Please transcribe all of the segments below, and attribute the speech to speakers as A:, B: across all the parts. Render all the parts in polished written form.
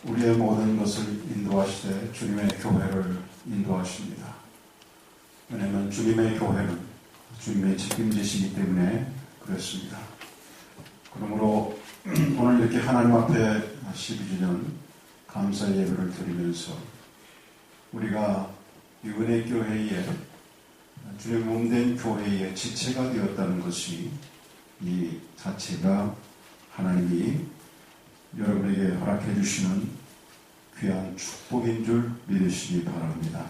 A: 우리의 모든 것을 인도하시되 주님의 교회를 인도하십니다. 왜냐하면 주님의 교회는 주님의 책임지시기 때문에 그렇습니다. 그러므로 오늘 이렇게 하나님 앞에 12주년 감사 예배를 드리면서 우리가 이 은혜교회의 주님의 몸된 교회의 지체가 되었다는 것이 이 자체가 하나님이 여러분에게 허락해 주시는 귀한 축복인 줄 믿으시기 바랍니다.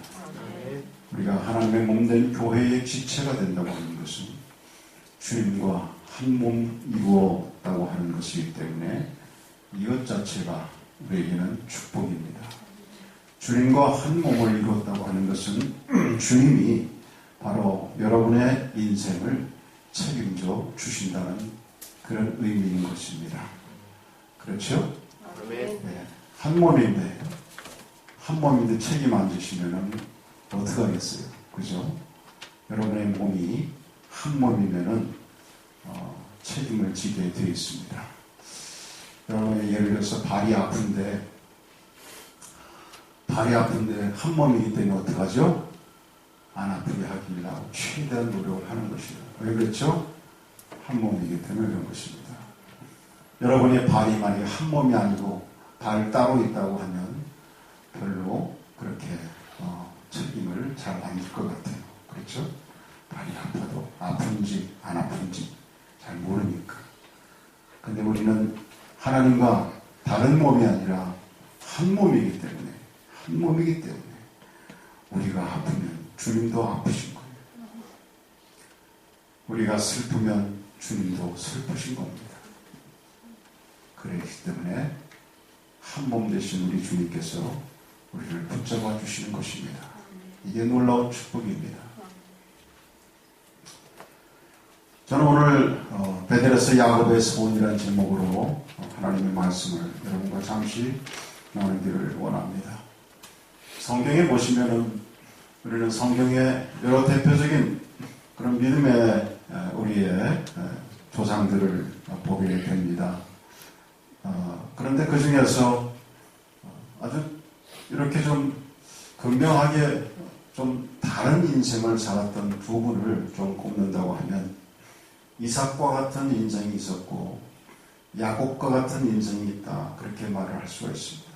A: 우리가 하나님의 몸된 교회의 지체가 된다고 하는 것은 주님과 한 몸 이루었다고 하는 것이기 때문에 이것 자체가 우리에게는 축복입니다. 주님과 한 몸을 이루었다고 하는 것은 주님이 바로 여러분의 인생을 책임져 주신다는 그런 의미인 것입니다. 그렇죠? 네. 한 몸인데 책임 안 지시면 어떻게 하겠어요? 그죠? 여러분의 몸이 한 몸이면은 책임을 지게 되어 있습니다. 여러분의 예를 들어서 발이 아픈데 한 몸이기 때문에 어떡하죠? 안 아프게 하기 위해 최대한 노력을 하는 것이다. 왜 그렇죠? 한 몸이기 때문에 그런 것입니다. 여러분의 발이 만약에 한 몸이 아니고 발 따로 있다고 하면 별로 그렇게 책임을 잘 안 질 것 같아요. 그렇죠? 발이 아파도 아픈지 안 아픈지 잘 모르니까. 근데 우리는 하나님과 다른 몸이 아니라 한 몸이기 때문에 우리가 아프면 주님도 아프신 거예요. 우리가 슬프면 주님도 슬프신 겁니다. 그렇기 때문에 한 몸 되신 우리 주님께서 우리를 붙잡아 주시는 것입니다. 이게 놀라운 축복입니다. 저는 오늘 베델에서 야곱의 소원이라는 제목으로 하나님의 말씀을 여러분과 잠시 나누기를 원합니다. 성경에 보시면은 우리는 성경의 여러 대표적인 그런 믿음의 우리의 조상들을 보게 됩니다. 그런데 그 중에서 아주 이렇게 좀 건명하게 좀 다른 인생을 살았던 두 분을 좀 꼽는다고 하면 이삭과 같은 인생이 있었고 야곱과 같은 인생이 있다. 그렇게 말을 할 수가 있습니다.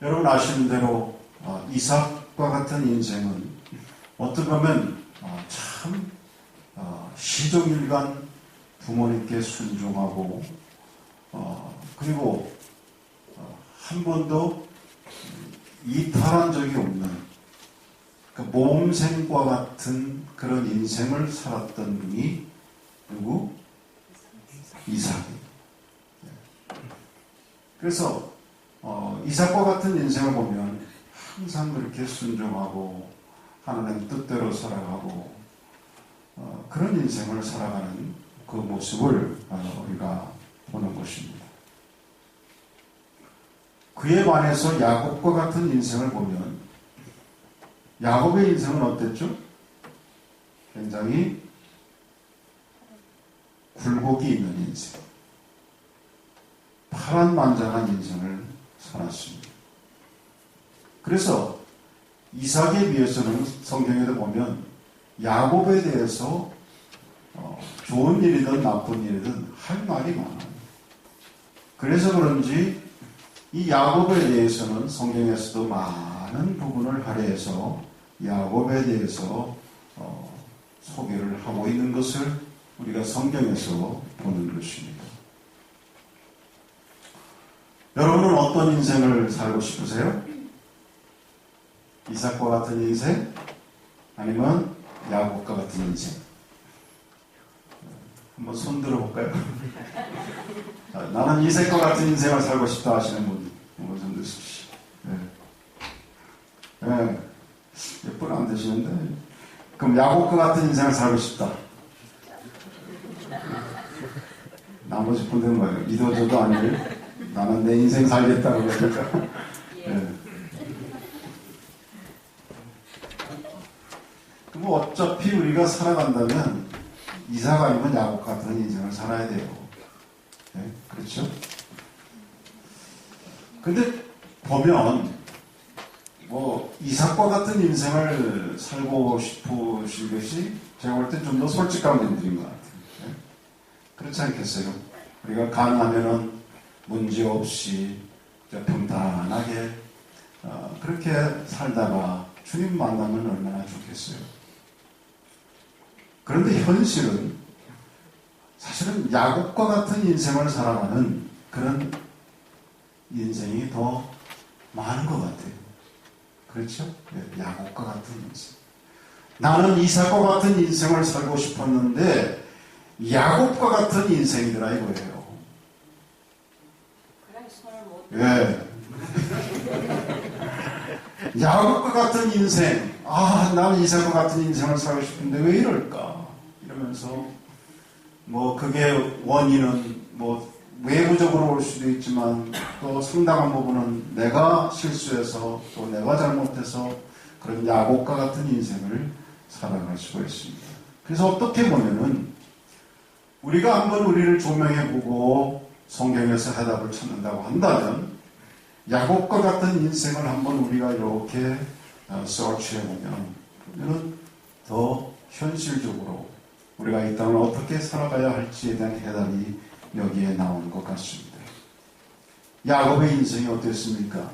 A: 여러분 아시는 대로 이삭과 같은 인생은 어떻게 보면 참 시종일관 부모님께 순종하고 그리고 한 번도 이탈한 적이 없는 모험생과 같은 그런 인생을 살았던 분이 누구? 이삭이에요. 그래서 이삭과 같은 인생을 보면 항상 그렇게 순종하고 하나님 뜻대로 살아가고 그런 인생을 살아가는 그 모습을 우리가 보는 것입니다. 그에 반해서 야곱과 같은 인생을 보면 야곱의 인생은 어땠죠? 굉장히 굴곡이 있는 인생, 파란만장한 인생을 살았습니다. 그래서 이삭에 비해서는 성경에도 보면 야곱에 대해서 좋은 일이든 나쁜 일이든 할 말이 많아요. 그래서 그런지 이 야곱에 대해서는 성경에서도 많은 부분을 할애해서 야곱에 대해서 소개를 하고 있는 것을 우리가 성경에서 보는 것입니다. 여러분은 어떤 인생을 살고 싶으세요? 이삭과 같은 인생? 아니면 야곱과 같은 인생? 한번 손 들어볼까요? 나는 이삭과 같은 인생을 살고 싶다 하시는 분 한번 손 드십시오. 네. 몇 분 안 되시는데 그럼 야곱과 같은 인생을 살고 싶다. 나머지 분들은 뭐예요? 이도저도 아니에요? 나는 내 인생 살겠다고 그러니까. 네. 그럼 어차피 우리가 살아간다면 이삭 아니면 야곱 같은 인생을 살아야 돼요. 네? 그렇죠? 근데 보면 뭐 이삭과 같은 인생을 살고 싶으신 것이 제가 볼 때 좀 더 솔직한 분들인 것 같아요. 네? 그렇지 않겠어요? 우리가 가능하면은 문제 없이 평탄하게 그렇게 살다가 주님 만나면 얼마나 좋겠어요. 그런데 현실은 사실은 야곱과 같은 인생을 살아가는 그런 인생이 더 많은 것 같아요. 그렇죠? 야곱과 같은 인생. 나는 이삭과 같은 인생을 살고 싶었는데 야곱과 같은 인생이더라 이거예요. 예. 야곱과 같은 인생. 나는 이삭과 같은 인생을 살고 싶은데 왜 이럴까? 이러면서 뭐 그게 원인은 뭐 외부적으로 올 수도 있지만 또 상당한 부분은 내가 실수해서 또 내가 잘못해서 그런 야곱과 같은 인생을 살아갈 수가 있습니다. 그래서 어떻게 보면은 우리가 한번 우리를 조명해보고 성경에서 해답을 찾는다고 한다면 야곱과 같은 인생을 한번 우리가 이렇게 서치해보면 그러면 더 현실적으로 우리가 이 땅을 어떻게 살아가야 할지에 대한 해답이 여기에 나오는 것 같습니다. 야곱의 인생이 어땠습니까?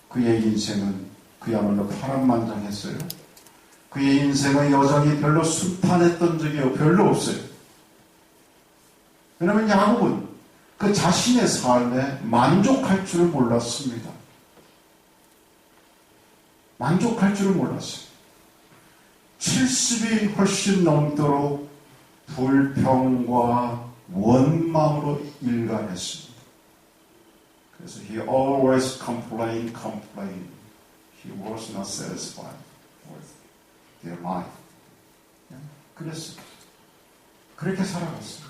A: 그의 인생은 그야말로 파란만장했어요. 그의 인생의 여정이 별로 순탄했던 적이 별로 없어요. 왜냐하면 야곱은 그 자신의 삶에 만족할 줄을 몰랐습니다. 만족할 줄을 몰랐어요. 70이 훨씬 넘도록 불평과 원망으로 일관했습니다. 그래서 he always complained. He was not satisfied with their life. 그랬어요. 그렇게 살아갔어요.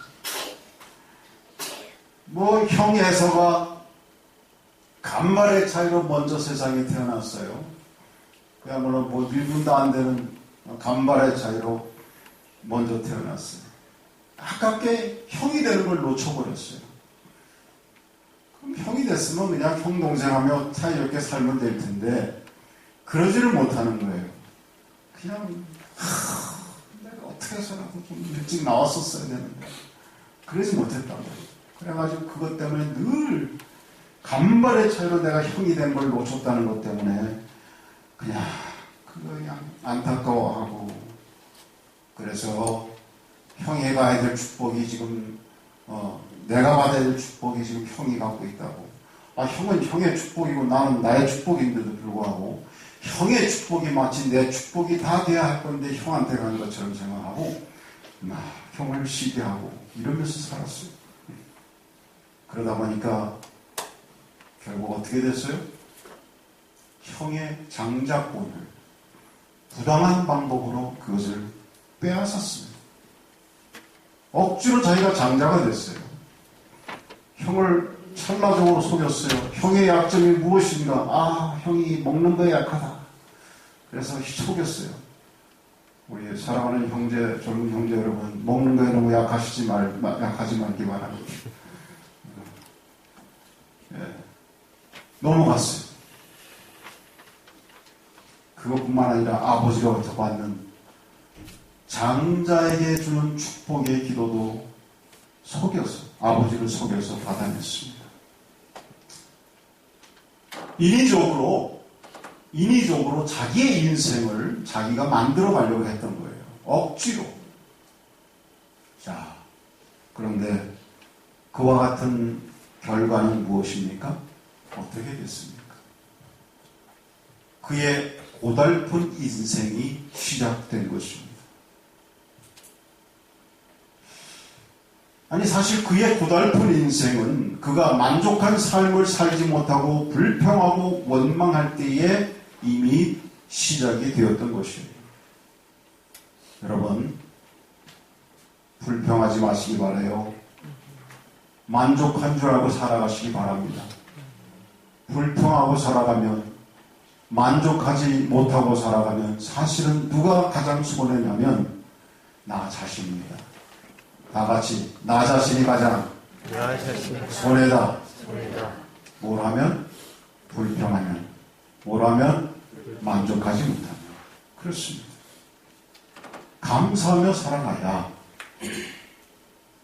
A: 뭐 형 에서가 간발의 차이로 먼저 세상에 태어났어요. 그야말로 뭐 1분도 안 되는 간발의 차이로 먼저 태어났어요. 아깝게 형이 되는 걸 놓쳐버렸어요. 그럼 형이 됐으면 그냥 형 동생하며 사이좋게 살면 될 텐데 그러지를 못하는 거예요. 그냥 내가 어떻게 해서라도 좀 일찍 나왔었어야 되는데 그러지 못했단 말이에요. 그래가지고 그것 때문에 늘 간발의 차이로 내가 형이 된 걸 놓쳤다는 것 때문에 그냥 안타까워하고 그래서 형이 가야 될 축복이 지금 내가 받아야 될 축복이 지금 형이 갖고 있다고. 형은 형의 축복이고 나는 나의 축복인데도 불구하고 형의 축복이 마치 내 축복이 다 돼야 할 건데 형한테 가는 것처럼 생각하고 형을 시기하고 이러면서 살았어요. 그러다 보니까 결국 어떻게 됐어요? 형의 장자권을 부당한 방법으로 그것을 빼앗았습니다. 억지로 자기가 장자가 됐어요. 형을 찰나적으로 속였어요. 형의 약점이 무엇인가? 형이 먹는 거에 약하다. 그래서 속였어요. 우리 사랑하는 형제, 젊은 형제 여러분, 먹는 거에 너무 약하지 말기 바랍니다. 넘어갔어요. 그것뿐만 아니라 아버지로부터 받는 장자에게 주는 축복의 기도도 아버지를 속여서 받아냈습니다. 인위적으로 자기의 인생을 자기가 만들어 가려고 했던 거예요. 억지로. 자, 그런데 그와 같은 결과는 무엇입니까? 어떻게 됐습니까? 그의 고달픈 인생이 시작된 것입니다. 사실 그의 고달픈 인생은 그가 만족한 삶을 살지 못하고 불평하고 원망할 때에 이미 시작이 되었던 것이에요. 여러분, 불평하지 마시기 바라요. 만족한 줄 알고 살아가시기 바랍니다. 불평하고 살아가면, 만족하지 못하고 살아가면 사실은 누가 가장 손해냐면 나 자신입니다. 다 같이 나 자신이 가장 손해다. 뭘 하면? 뭐라면 만족하지 못하며. 그렇습니다. 감사하며 살아가야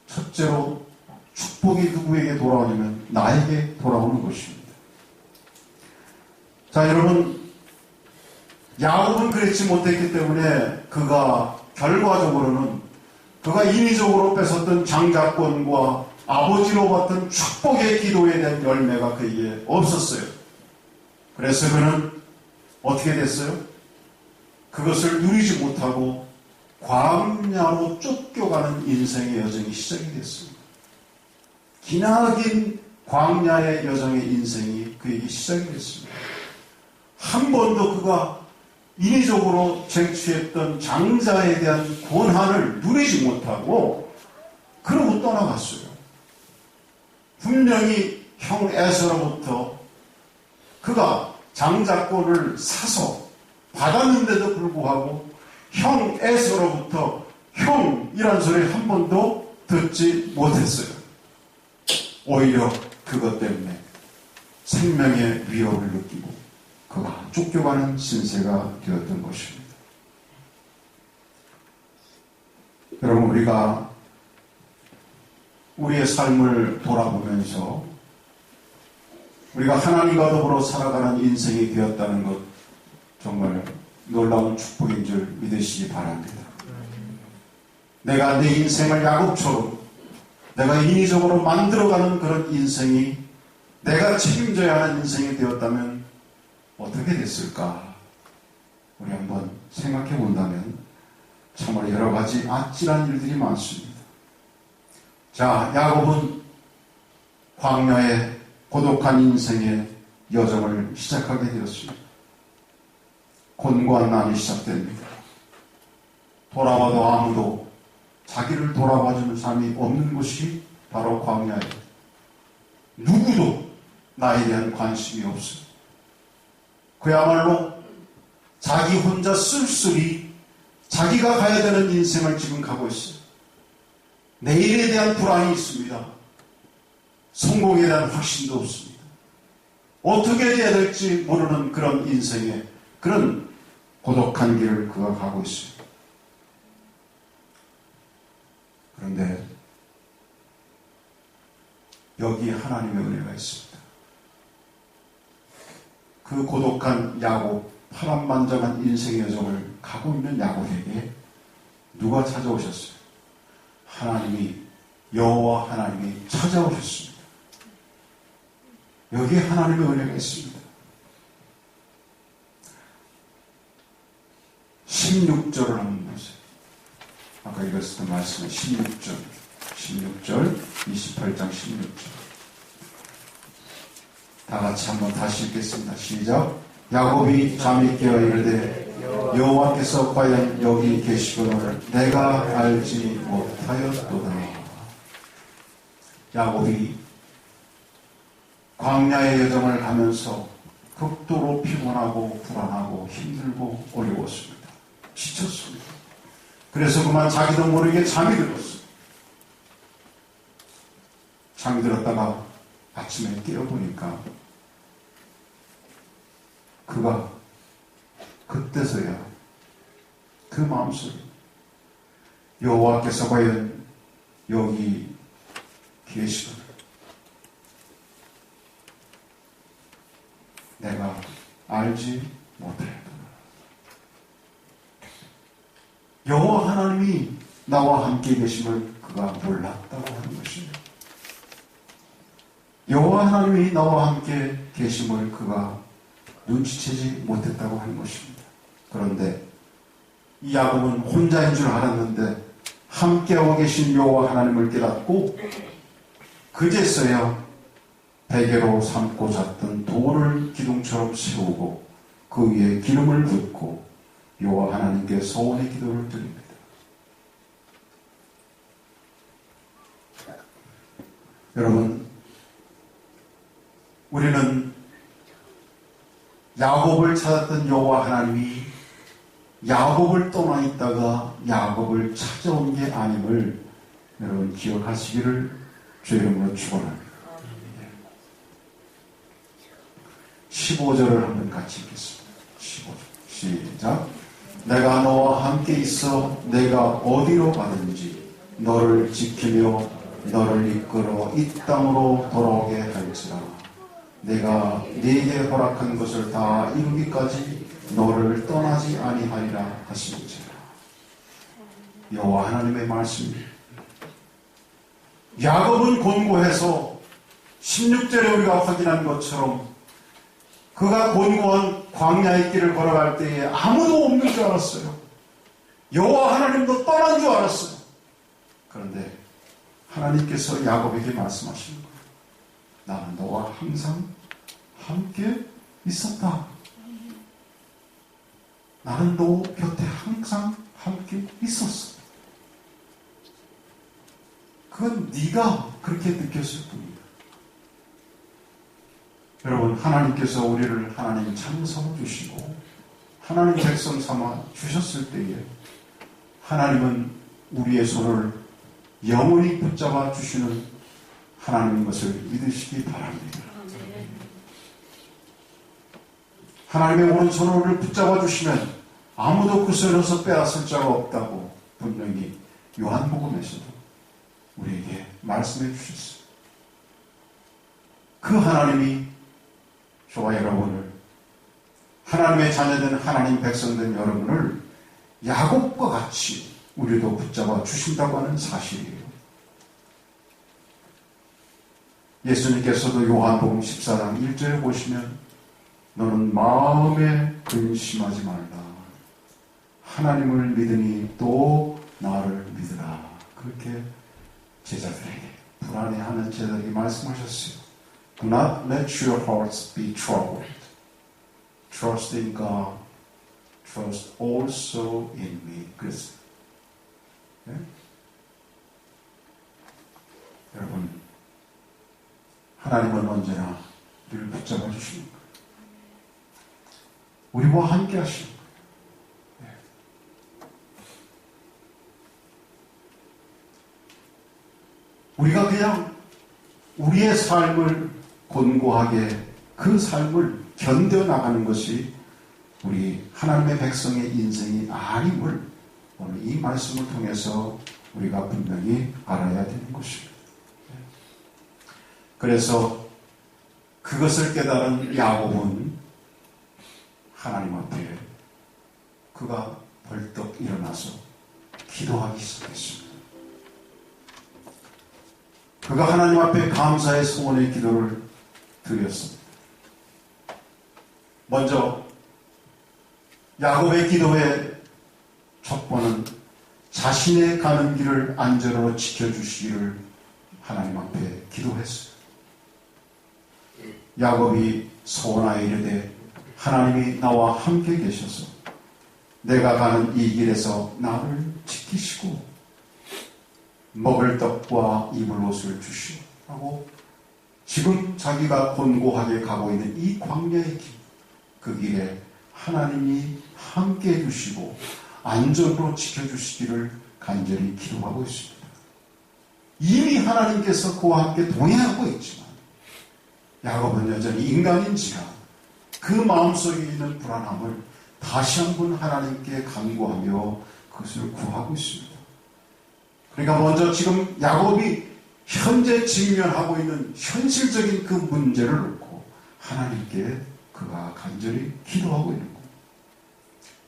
A: 첫째로 축복이 누구에게 돌아오냐면 나에게 돌아오는 것입니다. 자, 여러분, 야곱은 그렇지 못했기 때문에 그가 결과적으로는 그가 인위적으로 뺏었던 장자권과 아버지로 받던 축복의 기도에 대한 열매가 그에게 없었어요. 그래서 그는 어떻게 됐어요? 그것을 누리지 못하고 광야로 쫓겨가는 인생의 여정이 시작이 됐습니다. 기나긴 광야의 여정의 인생이 그에게 시작이 됐습니다. 한 번도 그가 인위적으로 쟁취했던 장자에 대한 권한을 누리지 못하고 그러고 떠나갔어요. 분명히 형 에서로부터 그가 장자권을 사서 받았는데도 불구하고 형 에서로부터 형이란 소리 한 번도 듣지 못했어요. 오히려 그것 때문에 생명의 위협을 느끼고 그가 쫓겨가는 신세가 되었던 것입니다. 여러분, 우리가 우리의 삶을 돌아보면서 우리가 하나님과 더불어 살아가는 인생이 되었다는 것 정말 놀라운 축복인 줄 믿으시기 바랍니다. 내가 내 인생을 야곱처럼 내가 인위적으로 만들어가는 그런 인생이 내가 책임져야 하는 인생이 되었다면 어떻게 됐을까? 우리 한번 생각해 본다면 정말 여러 가지 아찔한 일들이 많습니다. 자, 야곱은 광야의 고독한 인생의 여정을 시작하게 되었습니다. 곤고한 날이 시작됩니다. 돌아와도 아무도 자기를 돌아봐주는 사람이 없는 곳이 바로 광야예요. 누구도 나에 대한 관심이 없어요. 그야말로 자기 혼자 쓸쓸히 자기가 가야 되는 인생을 지금 가고 있어요. 내일에 대한 불안이 있습니다. 성공에 대한 확신도 없습니다. 어떻게 해야 될지 모르는 그런 인생에 그런 고독한 길을 그가 가고 있어요. 그런데 여기 하나님의 은혜가 있습니다. 그 고독한 야곱, 파란만장한 인생의 여정을 가고 있는 야곱에게 누가 찾아오셨어요? 여호와 하나님이 찾아오셨습니다. 여기에 하나님의 은혜가 있습니다. 16절을 한번 보세요. 아까 읽었던 말씀은 16절, 28장 16절. 다 같이 한번 다시 읽겠습니다. 시작. 야곱이 잠이 깨어 이르되 여호와께서 과연 여기 계시거늘 내가 알지 못하였도다. 야곱이 광야의 여정을 가면서 극도로 피곤하고 불안하고 힘들고 어려웠습니다. 지쳤습니다. 그래서 그만 자기도 모르게 잠이 들었어요. 잠이 들었다가 아침에 깨어보니까 그가 그때서야 그 마음속에 여호와께서 과연 여기 계시거든 내가 알지 못하였다. 여호와 하나님이 나와 함께 계심을 그가 몰랐다고 하는 것입니다. 여호와 하나님이 나와 함께 계심을 그가 눈치채지 못했다고 하는 것입니다. 그런데 이 야곱은 혼자인 줄 알았는데 함께하고 계신 여호와 하나님을 깨닫고 그제서야 베개로 삼고 잤던 돌을 기둥처럼 세우고 그 위에 기름을 붓고 여호와 하나님께 소원의 기도를 드립니다. 여러분, 우리는 야곱을 찾았던 여호와 하나님이 야곱을 떠나 있다가 야곱을 찾아온 게 아님을 여러분 기억하시기를 주의 이름으로 축원합니다. 15절을 한번 같이 읽겠습니다. 15절 시작. 내가 너와 함께 있어 내가 어디로 가든지 너를 지키며 너를 이끌어 이 땅으로 돌아오게 할지라. 내가 네게 허락한 것을 다 이루기까지 너를 떠나지 아니하리라 하시니라. 여호와 하나님의 말씀입니다. 야곱은 곤고해서 16절에 우리가 확인한 것처럼 그가 곤고한 광야의 길을 걸어갈 때에 아무도 없는 줄 알았어요. 여호와 하나님도 떠난 줄 알았어요. 그런데 하나님께서 야곱에게 말씀하시는 거예요. 나는 너와 항상 함께 있었다. 나는 너 곁에 항상 함께 있었어. 그건 네가 그렇게 느꼈을 뿐이야. 여러분, 하나님께서 우리를 하나님 참삼아 주시고 하나님 백성 삼아 주셨을 때에 하나님은 우리의 손을 영원히 붙잡아 주시는 하나님인 것을 믿으시기 바랍니다. 하나님의 오른손을 우리를 붙잡아 주시면 아무도 그 손에서 빼앗을 자가 없다고 분명히 요한복음에서도 우리에게 말씀해 주셨어요. 그 하나님이 저와 여러분을, 하나님의 자녀된 하나님 백성된 여러분을 야곱과 같이 우리도 붙잡아 주신다고 하는 사실이에요. 예수님께서도 요한복음 14장 1절에 보시면 너는 마음에 근심하지 말라. 하나님을 믿으니 또 나를 믿으라. 그렇게 제자들에게, 불안해하는 제자들에게 말씀하셨어요. Do not let your hearts be troubled. Trust in God. Trust also in me. 그랬어요. 네? 여러분, 하나님은 언제나 우리를 붙잡아 주시는 거예요. 우리와 함께 하시는 거예요. 네. 우리가 그냥 우리의 삶을 곤고하게 그 삶을 견뎌나가는 것이 우리 하나님의 백성의 인생이 아님을 오늘 이 말씀을 통해서 우리가 분명히 알아야 되는 것입니다. 그래서 그것을 깨달은 야곱은 하나님 앞에 그가 벌떡 일어나서 기도하기 시작했습니다. 그가 하나님 앞에 감사의 소원의 기도를 드렸습니다. 먼저 야곱의 기도의 첫 번은 자신의 가는 길을 안전으로 지켜주시기를 하나님 앞에 기도했어요. 야곱이 소원하여 이르되 하나님이 나와 함께 계셔서 내가 가는 이 길에서 나를 지키시고 먹을 떡과 입을 옷을 주시오 하고 지금 자기가 곤고하게 가고 있는 이 광야의 길, 그 길에 하나님이 함께 해주시고 안전으로 지켜주시기를 간절히 기도하고 있습니다. 이미 하나님께서 그와 함께 동행하고 있지만 야곱은 여전히 인간인지라 그 마음속에 있는 불안함을 다시 한번 하나님께 간구하며 그것을 구하고 있습니다. 그러니까 먼저 지금 야곱이 현재 직면하고 있는 현실적인 그 문제를 놓고 하나님께 그가 간절히 기도하고 있는 겁니다.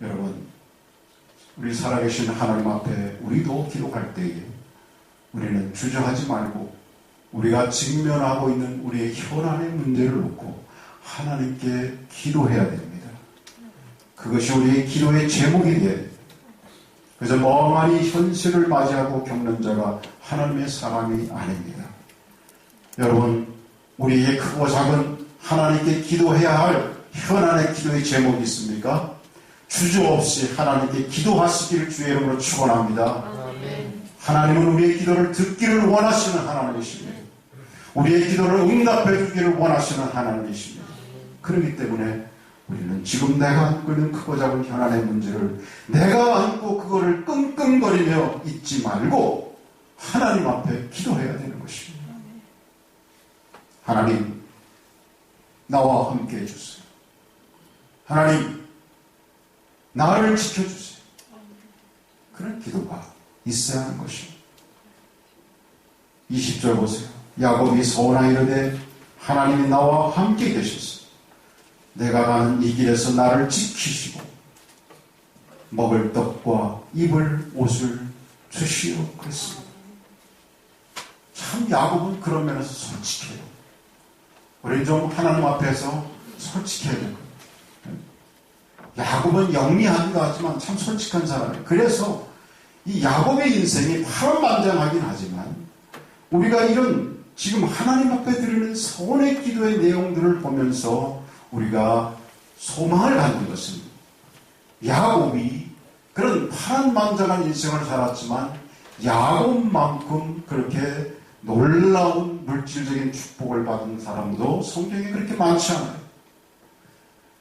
A: 여러분, 우리 살아계신 하나님 앞에 우리도 기도할 때에 우리는 주저하지 말고 우리가 직면하고 있는 우리의 현안의 문제를 놓고 하나님께 기도해야 됩니다. 그것이 우리의 기도의 제목이 돼야 됩니다. 그래서 멍하니 현실을 맞이하고 겪는 자가 하나님의 사람이 아닙니다. 여러분, 우리의 크고 작은 하나님께 기도해야 할 현안의 기도의 제목이 있습니까? 주저없이 하나님께 기도하시기를 주의 이름으로 축원합니다. 하나님은 우리의 기도를 듣기를 원하시는 하나님이십니다. 우리의 기도를 응답해 주기를 원하시는 하나님이십니다. 그렇기 때문에 우리는 지금 내가 안고 있는 크고 작은 현안의 문제를 내가 안고 그거를 끙끙거리며 잊지 말고 하나님 앞에 기도해야 되는 것입니다. 하나님, 나와 함께 해주세요. 하나님, 나를 지켜주세요. 그런 기도가 있어야 하는 것입니다. 20절 보세요. 야곱이 서원하 이르되 하나님이 나와 함께 계셔서 내가 가는 이 길에서 나를 지키시고 먹을 떡과 입을 옷을 주시오 그랬습니다. 참 야곱은 그런 면에서 솔직해요. 우리는 좀 하나님 앞에서 솔직해야 될 거예요. 야곱은 영리하기도 하지만 참 솔직한 사람이에요. 그래서 이 야곱의 인생이 파란만장하긴 하지만 우리가 이런 지금 하나님 앞에 드리는 서원의 기도의 내용들을 보면서 우리가 소망을 갖는 것은 야곱이 그런 파란만장한 인생을 살았지만 야곱만큼 그렇게 놀라운 물질적인 축복을 받은 사람도 성경에 그렇게 많지 않아요.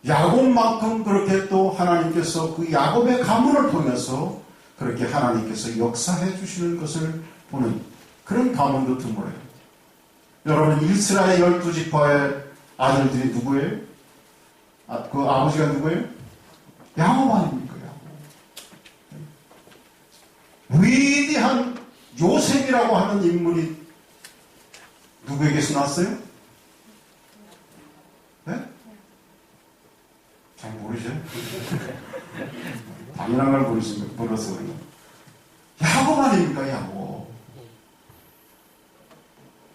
A: 야곱만큼 그렇게 또 하나님께서 그 야곱의 가문을 통해서 그렇게 하나님께서 역사해 주시는 것을 보는 그런 가문도 드물어요. 여러분, 이스라엘 12지파의 아들들이 누구예요? 그 아버지가 누구예요? 야곱 아닙니까? 야곱. 위대한 요셉이라고 하는 인물이 누구에게서 나왔어요? 네? 잘 모르죠? 당연한 걸 모르서 그래요. 야곱 아닙니까? 야곱.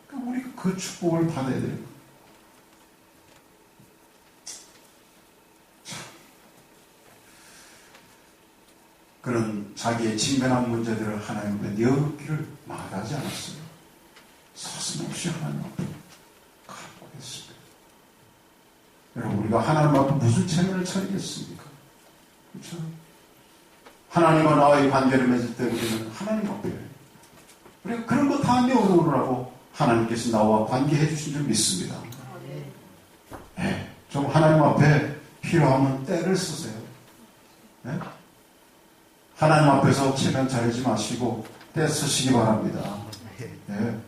A: 그러니까 우리가 그 축복을 받아야 돼요. 그는 자기의 직면한 문제들을 하나님 앞에 내어놓기를 말하지 않았어요. 서슴없이 하나님 앞에 간구했습니다. 여러분, 우리가 하나님 앞에 무슨 체면을 차리겠습니까? 그렇죠? 하나님과 나와의 관계를 맺을 때 우리는 하나님 앞에 우리가 그런 거 다 내어놓으라고 하나님께서 나와 관계해 주신 줄 믿습니다. 네, 좀 하나님 앞에 필요하면 때를 쓰세요. 네? 하나님 앞에서 체면 차리지 마시고 때 쓰시기 바랍니다. 네.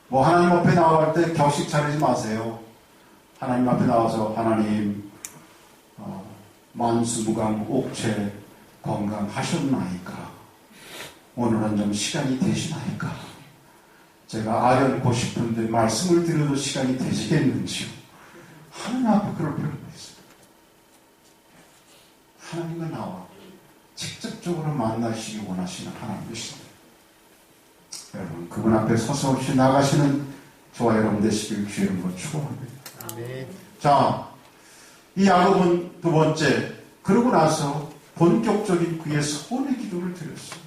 A: 뭐 하나님 앞에 나갈 때 격식 차리지 마세요. 하나님 앞에 나와서 하나님 만수무강 옥체 건강하셨나이까? 오늘은 좀 시간이 되시나이까? 제가 아련고 싶은데 말씀을 드려도 시간이 되시겠는지요? 하나님 앞에 그럴 필요가 있어요. 하나님과 나와 직접적으로 만나시기 원하시는 하나님이십니다. 여러분, 그분 앞에 서서없이 나가시는 저와 여러분 되시길 주의 이름으로 축원합니다. 아멘. 자, 이 야곱은 두 번째, 그러고 나서 본격적인 그의 소원의 기도를 드렸어요.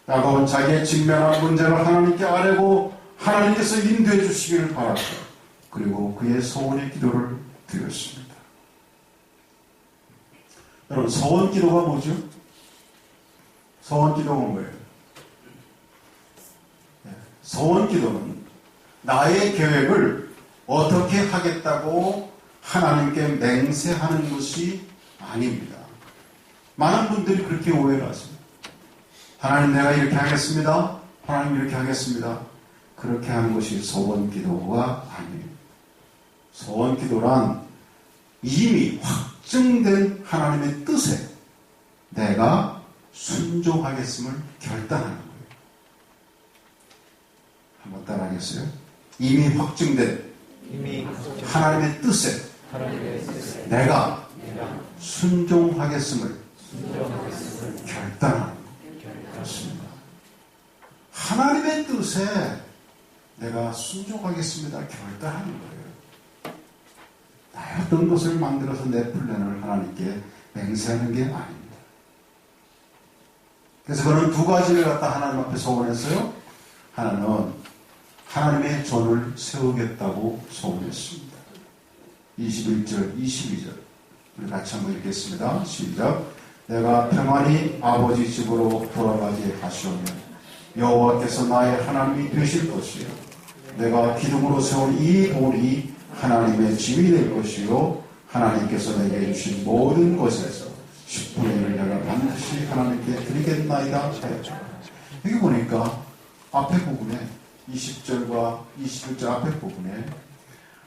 A: 야곱은 자기의 직면한 문제를 하나님께 아뢰고 하나님께서 인도해 주시기를 바랐고, 그리고 그의 소원의 기도를 드렸습니다. 여러분, 소원 기도가 뭐죠? 소원 기도가 뭐예요? 소원 기도는 나의 계획을 어떻게 하겠다고 하나님께 맹세하는 것이 아닙니다. 많은 분들이 그렇게 오해를 하십니다. 하나님, 내가 이렇게 하겠습니다. 하나님, 이렇게 하겠습니다. 그렇게 하는 것이 소원 기도가 아니에요. 소원 기도란 이미 확정된 하나님의 뜻에 내가 순종하겠음을 결단하는 거예요. 한번 따라하겠어요? 이미 확정된 하나님의 뜻에 내가 순종하겠음을 결단하는 것입니다. 하나님의 뜻에 내가 순종하겠습니다 결단하는 거예요. 나의 어떤 것을 만들어서 내 플랜을 하나님께 맹세하는 게 아닙니다. 그래서 그는 두 가지를 갖다 하나님 앞에 소원했어요. 하나는 하나님의 전을 세우겠다고 소원했습니다. 21절, 22절 우리 같이 한번 읽겠습니다. 시작. 내가 평안히 아버지 집으로 돌아가게 하시오면 여호와께서 나의 하나님이 되실 것이요 내가 기둥으로 세운 이 돌이 하나님의 집이 될 것이요 하나님께서 내게 주신 모든 것에서 10분의 1을 내가 반드시 하나님께 드리겠나이다 하였죠. 여기 보니까 앞에 부분에 20절과 21절 앞에 부분에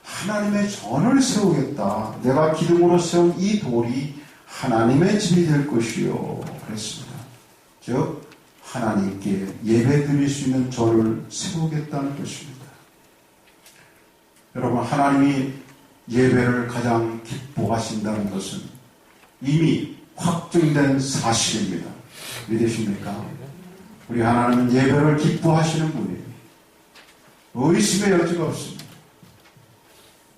A: 하나님의 전을 세우겠다. 내가 기둥으로 세운 이 돌이 하나님의 집이 될 것이요. 그랬습니다. 즉 하나님께 예배 드릴 수 있는 전을 세우겠다는 것입니다. 여러분, 하나님이 예배를 가장 기뻐하신다는 것은 이미 확증된 사실입니다. 믿으십니까? 우리 하나님은 예배를 기뻐하시는 분이에요. 의심의 여지가 없습니다.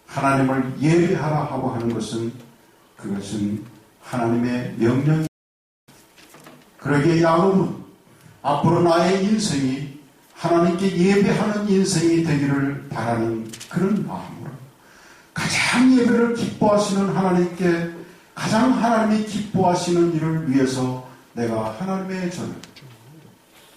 A: 하나님을 예배하라 하고 하는 것은 그것은 하나님의 명령입니다. 그러기에 야곱은 앞으로 나의 인생이 하나님께 예배하는 인생이 되기를 바라는 그런 마음으로 가장 예배를 기뻐하시는 하나님께 가장 하나님이 기뻐하시는 일을 위해서 내가 하나님의 전을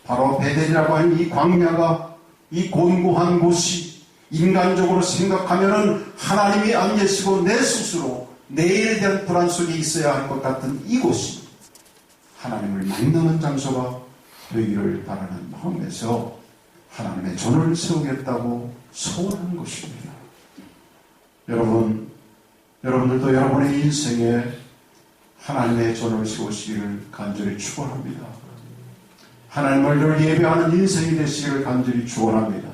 A: 바로 베델이라고 하는 이 광야가 이 곤고한 곳이 인간적으로 생각하면은 하나님이 안 계시고 내 스스로 내일에 대한 불안 속에 있어야 할 것 같은 이곳이 하나님을 만나는 장소가 되기를 바라는 마음에서 하나님의 전을 세우겠다고 소원하는 것입니다. 여러분들도 여러분의 인생에 하나님의 전을 세우시기를 간절히 축원합니다. 하나님을 늘 예배하는 인생이 되시기를 간절히 축원합니다.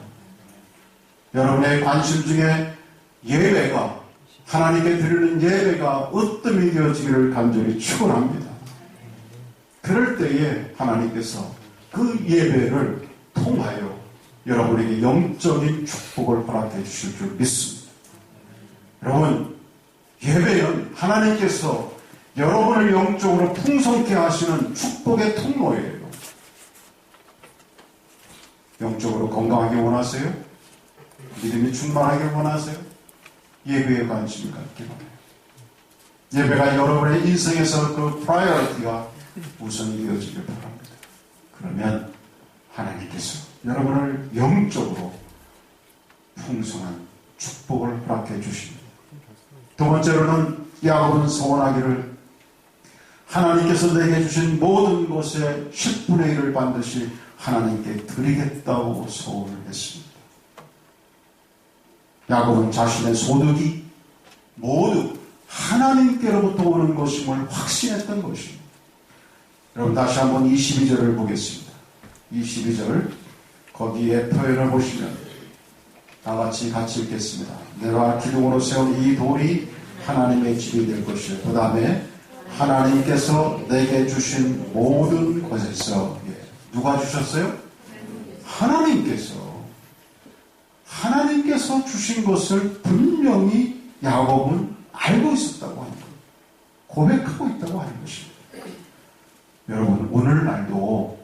A: 여러분의 관심 중에 예배가 하나님께 드리는 예배가 으뜸이 되어지기를 간절히 축원합니다. 그럴 때에 하나님께서 그 예배를 통하여 여러분에게 영적인 축복을 허락해 주실 줄 믿습니다. 여러분, 예배는 하나님께서 여러분을 영적으로 풍성케 하시는 축복의 통로예요. 영적으로 건강하게 원하세요? 믿음이 충만하게 원하세요? 예배에 관심을 갖기 바라요. 예배가 여러분의 인생에서 그 프라이어리티가 우선이 되어지길 바랍니다. 그러면 하나님께서 여러분을 영적으로 풍성한 축복을 허락해 주십니다. 두 번째로는 야곱은 소원하기를 하나님께서 내게 주신 모든 것의 10분의 1을 반드시 하나님께 드리겠다고 소원을 했습니다. 야곱은 자신의 소득이 모두 하나님께로부터 오는 것임을 확신했던 것입니다. 여러분 다시 한번 22절을 보겠습니다. 22절 거기에 표현을 보시면 다 같이 읽겠습니다. 내가 기둥으로 세운 이 돌이 하나님의 집이 될 것이요. 그 다음에 하나님께서 내게 주신 모든 것에서 누가 주셨어요? 하나님께서 주신 것을 분명히 야곱은 알고 있었다고 하는 거예요. 고백하고 있다고 하는 것입니다. 여러분, 오늘날도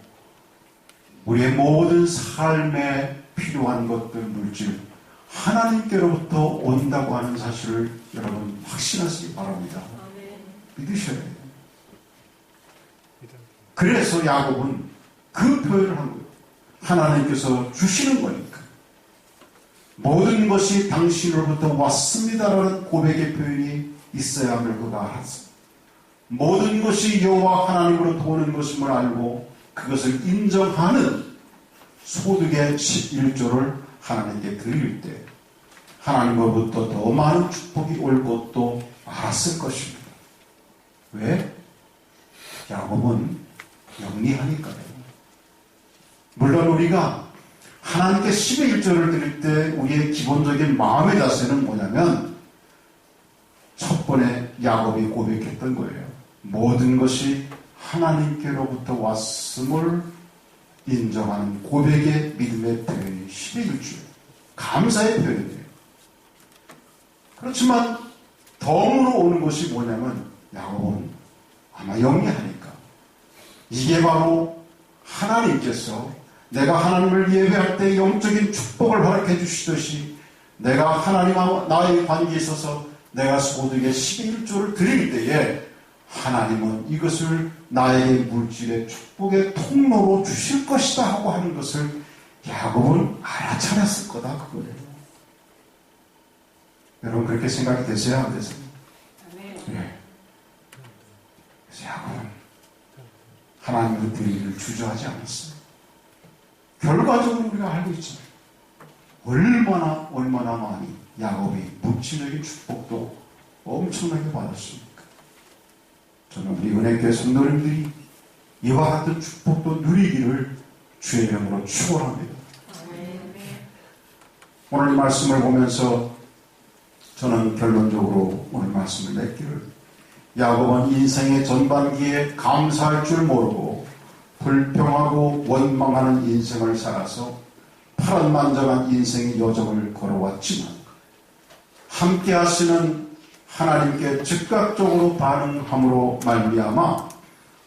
A: 우리의 모든 삶에 필요한 것들, 물질, 하나님께로부터 온다고 하는 사실을 여러분 확신하시기 바랍니다. 믿으셔야 돼요. 그래서 야곱은 그 표현을 한 거예요. 하나님께서 주시는 거니까. 모든 것이 당신으로부터 왔습니다라는 고백의 표현이 있어야 함을 그가 알았습니다. 모든 것이 여호와 하나님으로부터 오는 것임을 알고 그것을 인정하는 소득의 11조를 하나님께 드릴 때 하나님으로부터 더 많은 축복이 올 것도 알았을 것입니다. 왜? 야곱은 영리하니까요. 물론 우리가 하나님께 10의 1조를 드릴 때 우리의 기본적인 마음의 자세는 뭐냐면 첫 번에 야곱이 고백했던 거예요. 모든 것이 하나님께로부터 왔음을 인정하는 고백의 믿음의 표현이 10의 1조예요. 감사의 표현이에요. 그렇지만 덤으로 오는 것이 뭐냐면 야곱은 아마 영리하니까 이게 바로 하나님께서 내가 하나님을 예배할 때 영적인 축복을 허락해 주시듯이 내가 하나님과 나의 관계에 있어서 내가 소득의 10의 1조를 드릴 때에 하나님은 이것을 나에게 물질의 축복의 통로로 주실 것이다 하고 하는 것을 야곱은 알아차렸을 거다 그거예요. 여러분 그렇게 생각이 되세요? 안 되세요? 네. 그래서 야곱은 하나님의 드리기를 주저하지 않았어요. 결과적으로 우리가 알고 있잖아요. 얼마나 많이 야곱이 물질적인 축복도 엄청나게 받았습니까? 저는 우리 은혜교회 성도님들이 이와 같은 축복도 누리기를 주의 이름으로 축원합니다. 오늘 이 말씀을 보면서 저는 결론적으로 오늘 말씀을 맺기를, 야곱은 인생의 전반기에 감사할 줄 모르고 불평하고 원망하는 인생을 살아서 파란만장한 인생의 여정을 걸어왔지만, 함께 하시는 하나님께 즉각적으로 반응함으로 말미암아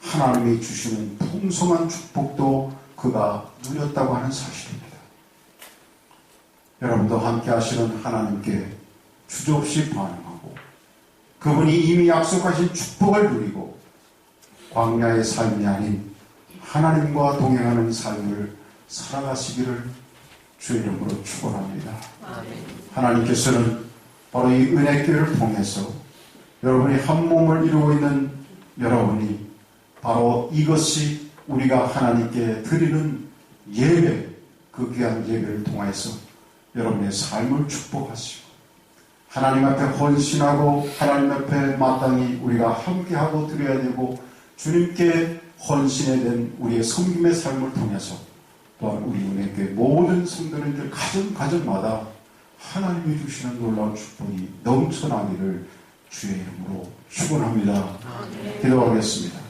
A: 하나님이 주시는 풍성한 축복도 그가 누렸다고 하는 사실입니다. 여러분도 함께 하시는 하나님께 주저없이 반응하고 그분이 이미 약속하신 축복을 누리고 광야의 삶이 아닌 하나님과 동행하는 삶을 살아가시기를 주의 이름으로 축원합니다. 하나님께서는 바로 이 은혜교회를 통해서 여러분이 한 몸을 이루고 있는 여러분이 바로 이것이 우리가 하나님께 드리는 예배, 그 귀한 예배를 통해서 여러분의 삶을 축복하시고 하나님 앞에 헌신하고 하나님 앞에 마땅히 우리가 함께하고 드려야 되고 주님께 헌신에 된 우리의 섬김의 삶을 통해서 또한 우리 은혜교회 모든 성도님들 가정마다 하나님이 주시는 놀라운 축복이 넘쳐나기를 주의 이름으로 축원합니다. 기도하겠습니다.